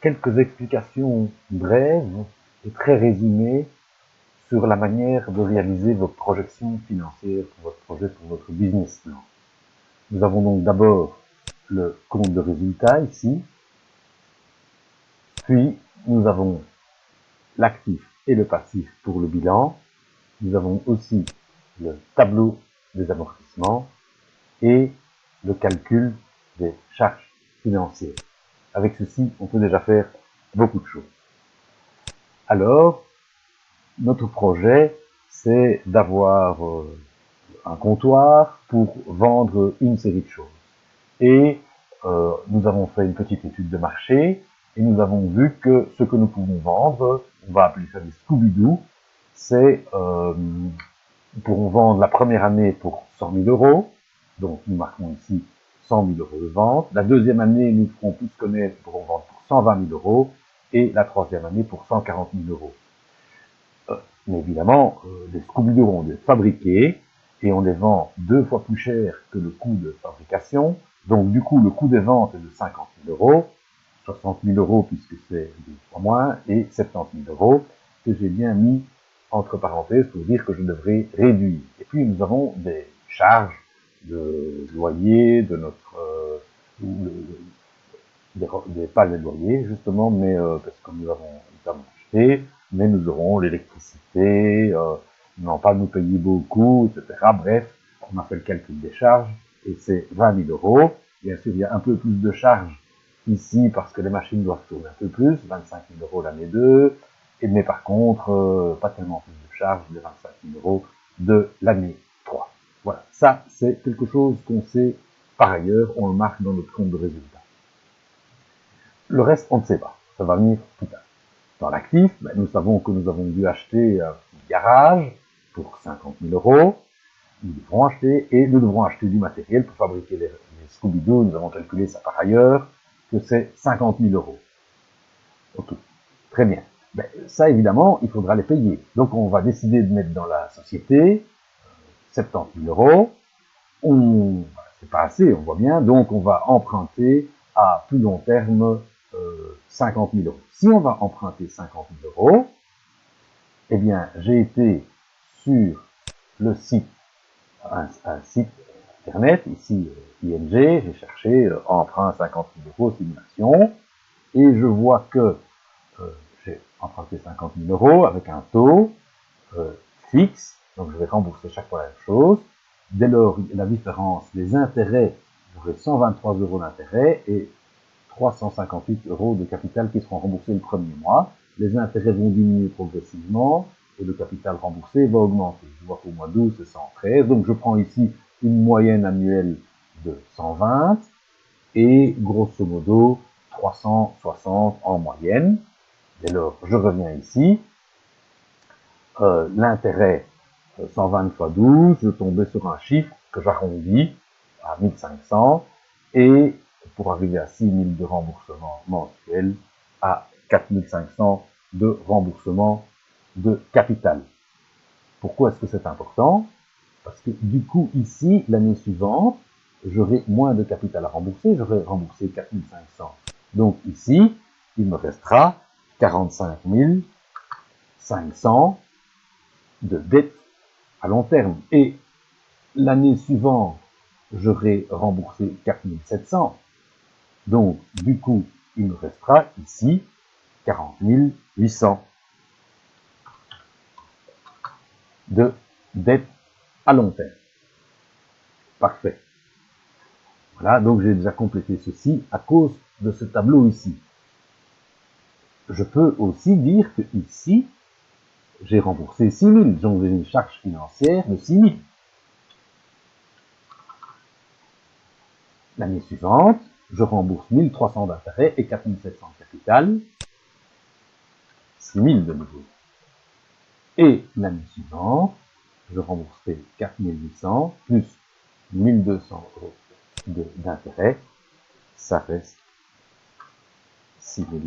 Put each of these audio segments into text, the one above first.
quelques explications brèves et très résumées sur la manière de réaliser vos projections financières pour votre projet, pour votre business plan. Nous avons donc d'abord le compte de résultat ici, puis nous avons l'actif et le passif pour le bilan. Nous avons aussi le tableau des amortissements et le calcul des charges financières. Avec ceci, on peut déjà faire beaucoup de choses. Alors, notre projet, c'est d'avoir un comptoir pour vendre une série de choses. Et nous avons fait une petite étude de marché et nous avons vu que ce que nous pouvons vendre, on va appeler ça des Scooby-Doo, c'est nous pourrons vendre la première année pour 100 000 euros, donc nous marquons ici 100 000 euros de vente. La deuxième année, nous ferons plus connaître, nous pourrons vendre pour 120 000 euros, et la troisième année pour 140 000 euros. Mais évidemment, les Scooby-Doo, on les fabriqués, et on les vend 2 fois plus cher que le coût de fabrication. Donc du coup, le coût des ventes est de 50 000 euros, 60 000 euros puisque c'est 2 fois moins, et 70 000 euros que j'ai bien mis entre parenthèses pour dire que je devrais réduire. Et puis nous avons des charges de loyer, de notre... pas les loyers justement, mais parce que nous avons acheté, mais nous aurons l'électricité, non pas nous payer beaucoup, etc. Bref, on a fait le calcul des charges, et c'est 20 000 euros. Bien sûr, il y a un peu plus de charges ici, parce que les machines doivent tourner un peu plus, 25 000 euros l'année 2, mais par contre, pas tellement plus de charges, les 25 000 euros de l'année 3. Voilà, ça c'est quelque chose qu'on sait par ailleurs, on le marque dans notre compte de résultat. Le reste, on ne sait pas, ça va venir plus tard. Dans l'actif, nous savons que nous avons dû acheter un petit garage pour 50 000 euros, nous devrons acheter, et nous devrons acheter du matériel pour fabriquer les Scooby-Doo, nous avons calculé ça par ailleurs, que c'est 50 000 euros. Ok, très bien. Ça, évidemment, il faudra les payer. Donc, on va décider de mettre dans la société 70 000 euros. C'est pas assez, on voit bien. Donc, on va emprunter à plus long terme 50 000 euros. Si on va emprunter 50 000 euros, eh bien, j'ai été sur le site, un site internet, ici ING, j'ai cherché emprunt 50 000 euros, simulation, et je vois que j'ai emprunté 50 000 euros avec un taux fixe, donc je vais rembourser chaque fois la même chose. Dès lors, la différence des intérêts, j'aurai 123 euros d'intérêt et 358 euros de capital qui seront remboursés le premier mois. Les intérêts vont diminuer progressivement et le capital remboursé va augmenter. Je vois qu'au mois d'août, c'est 113. Donc, je prends ici une moyenne annuelle de 120 et grosso modo 360 en moyenne. Dès lors, je reviens ici. L'intérêt 120 fois 12, je tombais sur un chiffre que j'arrondis à 1500 et pour arriver à 6 000 de remboursement mensuel, à 4 500 de remboursement de capital. Pourquoi est-ce que c'est important? Parce que du coup, ici, l'année suivante, j'aurai moins de capital à rembourser, j'aurai remboursé 4 500. Donc ici, il me restera 45 500 de dette à long terme. Et l'année suivante, j'aurai remboursé 4 700. Donc, du coup, il me restera ici 40 800 de dette à long terme. Parfait. Voilà, donc j'ai déjà complété ceci à cause de ce tableau ici. Je peux aussi dire que ici, j'ai remboursé 6 000, donc j'ai une charge financière de 6 000. L'année suivante, je rembourse 1 300 d'intérêt et 4 700 de capital, 6 000 de nouveau. Et l'année suivante, je rembourserai 4 800 plus 1 200 euros d'intérêt, ça reste 6 000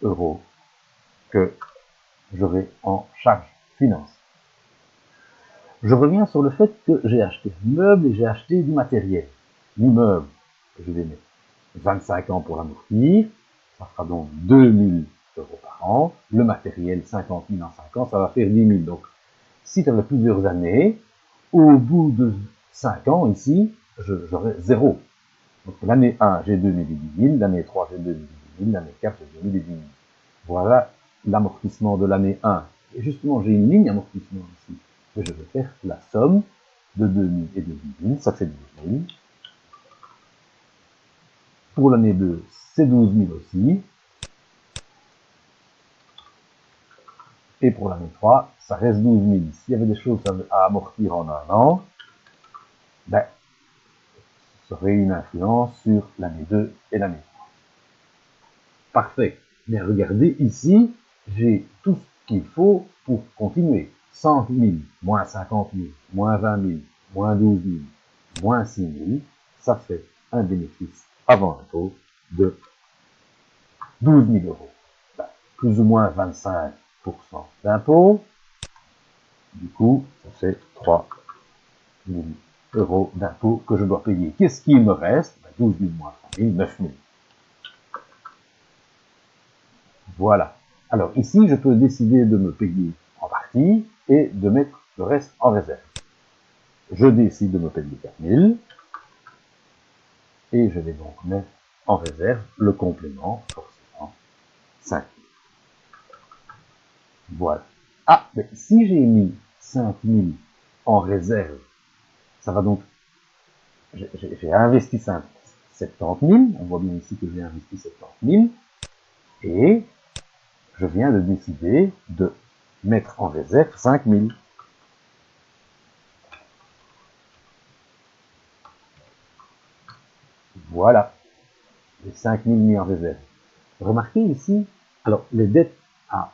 euros que j'aurai en charge financière. Je reviens sur le fait que j'ai acheté un immeuble et j'ai acheté du matériel. L'immeuble, je vais mettre 25 ans pour amortir, Ça fera donc 2000 euros par an. Le matériel, 50 000 en 5 ans, ça va faire 10 000. Donc, si tu as plusieurs années, au bout de 5 ans, ici, j'aurai 0. Donc, l'année 1, j'ai 2000 et 10 000. L'année 3, j'ai 2000 et 10 000. L'année 4, j'ai 2000 et 10 000. Voilà l'amortissement de l'année 1. Et justement, j'ai une ligne amortissement ici. Et je vais faire la somme de 2000 et de 10 000. Ça fait 12 000. Pour l'année 2, c'est 12 000 aussi. Et pour l'année 3, ça reste 12 000. S'il y avait des choses à amortir en un an, ben, ça aurait une influence sur l'année 2 et l'année 3. Parfait. Mais regardez ici, j'ai tout ce qu'il faut pour continuer. 100 000, moins 50 000, moins 20 000, moins 12 000, moins 6 000, ça fait un bénéfice avant impôt de 12 000 euros. Ben, plus ou moins 25% d'impôt. Du coup, ça fait 3 000 euros d'impôt que je dois payer. Qu'est-ce qu'il me reste? 12 000 moins 3 000, 9 000. Voilà. Alors ici, je peux décider de me payer en partie et de mettre le reste en réserve. Je décide de me payer 4 000 et je vais donc mettre en réserve le complément, forcément, 5 000. Voilà. Ah, mais si j'ai mis 5 000 en réserve, ça va donc... J'ai investi 70 000, on voit bien ici que j'ai investi 70 000, et je viens de décider de mettre en réserve 5 000. Voilà, les 5 000 mis en réserve. Remarquez ici, alors les dettes à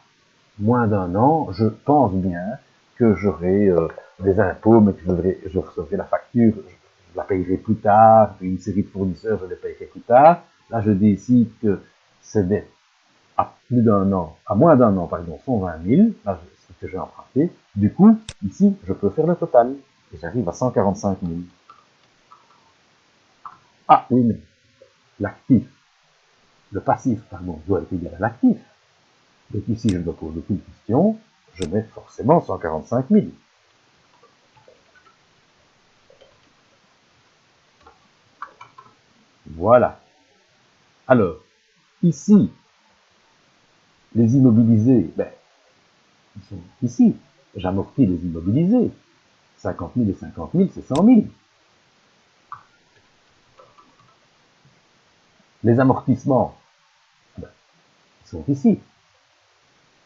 moins d'un an, je pense bien que j'aurai des impôts, mais que je recevrai la facture, je la payerai plus tard, puis une série de fournisseurs, je les payerai plus tard. Là, je décide que ces dettes à plus d'un an, à moins d'un an, pardon, sont 20 000, là, c'est ce que j'ai emprunté. Du coup, ici, je peux faire le total, et j'arrive à 145 000. Ah oui, mais l'actif, le passif, pardon, doit être égal à l'actif. Donc ici, je ne me pose aucune question, je mets forcément 145 000. Voilà. Alors, ici, les immobilisés, ben, ils sont ici. J'amortis les immobilisés. 50 000 et 50 000, c'est 100 000. Les amortissements, ben, ils sont ici.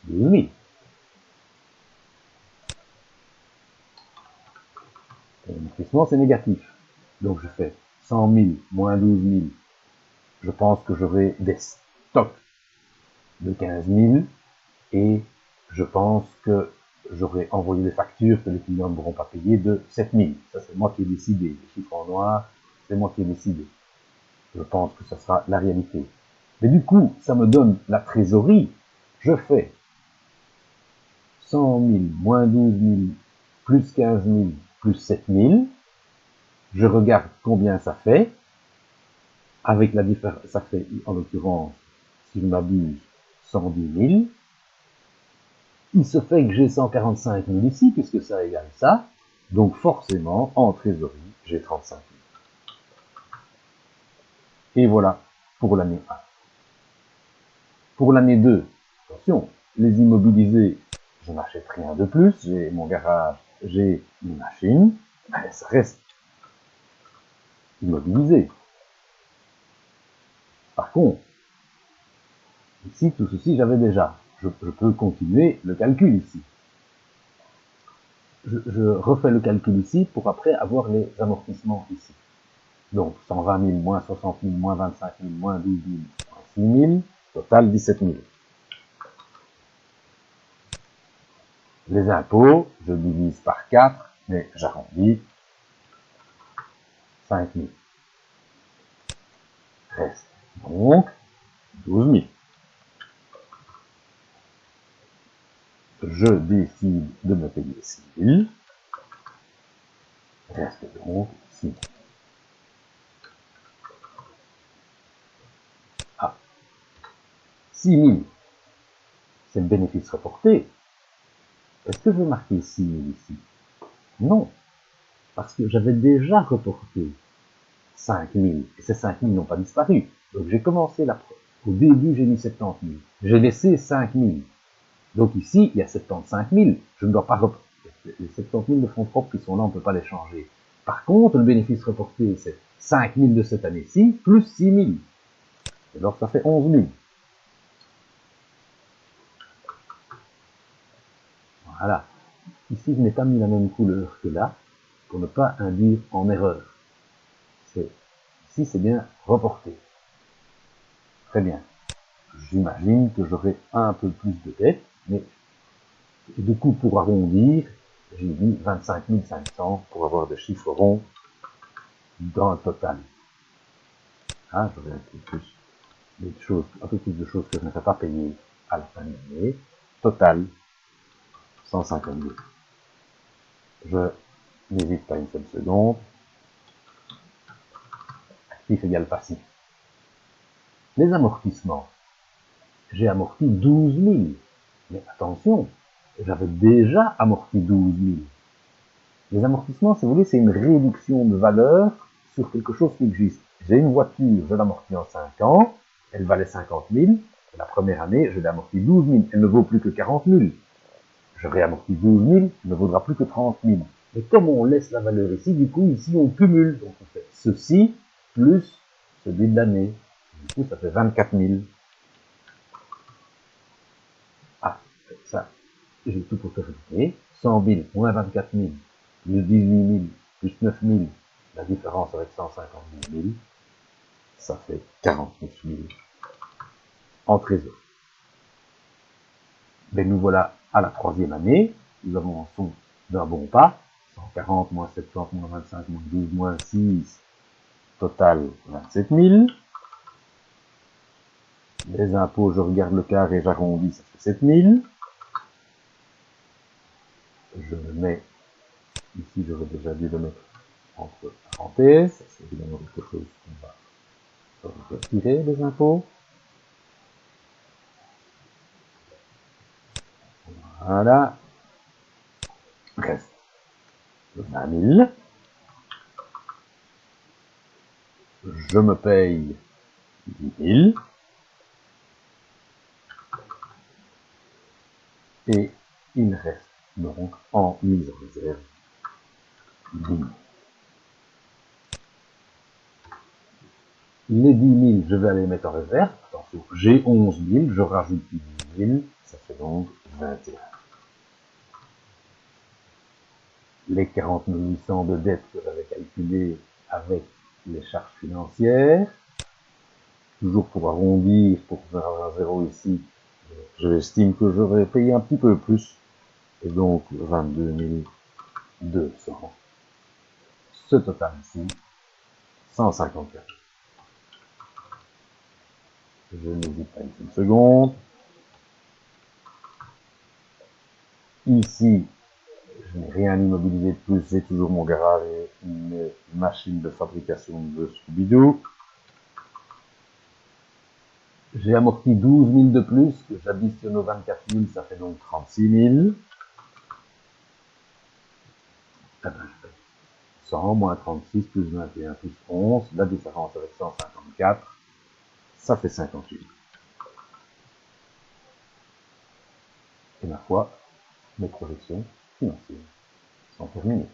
12 000. L'amortissement, c'est négatif. Donc, je fais 100 000 moins 12 000. Je pense que j'aurai des stocks de 15 000 et je pense que j'aurai envoyé des factures que les clients ne pourront pas payer de 7 000. Ça, c'est moi qui ai décidé. Les chiffres en noir, c'est moi qui ai décidé. Je pense que ça sera la réalité. Mais du coup, ça me donne la trésorerie. Je fais 100 000 moins 12 000 plus 15 000 plus 7 000. Je regarde combien ça fait. Avec la différence, ça fait en l'occurrence, si je m'abuse, 110 000. Il se fait que j'ai 145 000 ici, puisque ça égale ça. Donc forcément, en trésorerie, j'ai 35 000. Et voilà pour l'année 1. Pour l'année 2, attention, les immobilisés, je n'achète rien de plus. J'ai mon garage, j'ai une machine, mais ça reste immobilisé. Par contre, ici, tout ceci, j'avais déjà. Je peux continuer le calcul ici. Je refais le calcul ici pour après avoir les amortissements ici. Donc 120 000 moins 60 000 moins 25 000 moins 12 000 moins 6 000, total 17 000. Les impôts, je divise par 4, mais j'arrondis 5 000. Reste donc 12 000. Je décide de me payer 6 000. Reste donc 6 000. Ah. 6 000. C'est le bénéfice reporté. Est-ce que je vais marquer 6 000 ici? Non, parce que j'avais déjà reporté 5 000, et ces 5 000 n'ont pas disparu. Donc j'ai commencé la preuve. Au début, j'ai mis 70 000. J'ai laissé 5 000. Donc ici, il y a 75 000. Je ne dois pas reporter. Les 70 000 de fonds propres qui sont là, on ne peut pas les changer. Par contre, le bénéfice reporté, c'est 5 000 de cette année-ci, plus 6 000. Et alors, ça fait 11 000. Voilà. Ici, je n'ai pas mis la même couleur que là, pour ne pas induire en erreur. Ici, c'est bien reporté. Très bien. J'imagine que j'aurai un peu plus de dettes, mais du coup, pour arrondir, j'ai mis 25 500 pour avoir des chiffres ronds dans le total. Hein, j'aurai un peu plus de choses que je ne vais pas payer à la fin de l'année. Total, 152. Je n'hésite pas une seule seconde. Actif égale passif. Les amortissements. J'ai amorti 12 000. Mais attention, j'avais déjà amorti 12 000. Les amortissements, si vous voulez, c'est une réduction de valeur sur quelque chose qui existe. J'ai une voiture, je l'amortis en 5 ans, elle valait 50 000. La première année, je l'ai amorti 12 000, elle ne vaut plus que 40 000. Je réamortis 12 000, elle ne vaudra plus que 30 000. Mais comme on laisse la valeur ici, du coup, ici, on cumule. Donc, on fait ceci plus celui de l'année. Du coup, ça fait 24 000. Ah, ça, j'ai tout pour terminer. 100 000 moins 24 000, plus 18 000, plus 9 000. La différence avec 152 000, ça fait 49 000 en trésor. Mais nous voilà à la troisième année. Nous avançons d'un bon pas. 140 moins 70 moins 25 moins 12 moins 6, total 27 000. Les impôts, je regarde le quart et j'arrondis, ça fait 7 000. Je le mets ici, j'aurais déjà dû le mettre entre parenthèses. C'est évidemment quelque chose qu'on va retirer, les impôts. Voilà. Reste 20 000. Je me paye 10 000. Et il reste donc en mise en réserve 10 000. Les 10 000, je vais aller les mettre en réserve. Attention, j'ai 11 000, je rajoute 10 000, ça fait donc 21. Les 40 800 de dette que j'avais calculé avec les charges financières. Toujours pour arrondir, pour faire un zéro ici, j'estime que j'aurais payé un petit peu plus. Et donc 22 200. Ce total ici, 154. Je n'hésite pas une seconde. Ici, je n'ai rien immobilisé de plus, j'ai toujours mon garage et mes machines de fabrication de Scooby-Doo. J'ai amorti 12 000 de plus, que j'additionne aux 24 000, ça fait donc 36 000. 100 moins 36 plus 21 plus 11, la différence avec 154, ça fait 58. Et ma foi, mes projections financières sont terminées.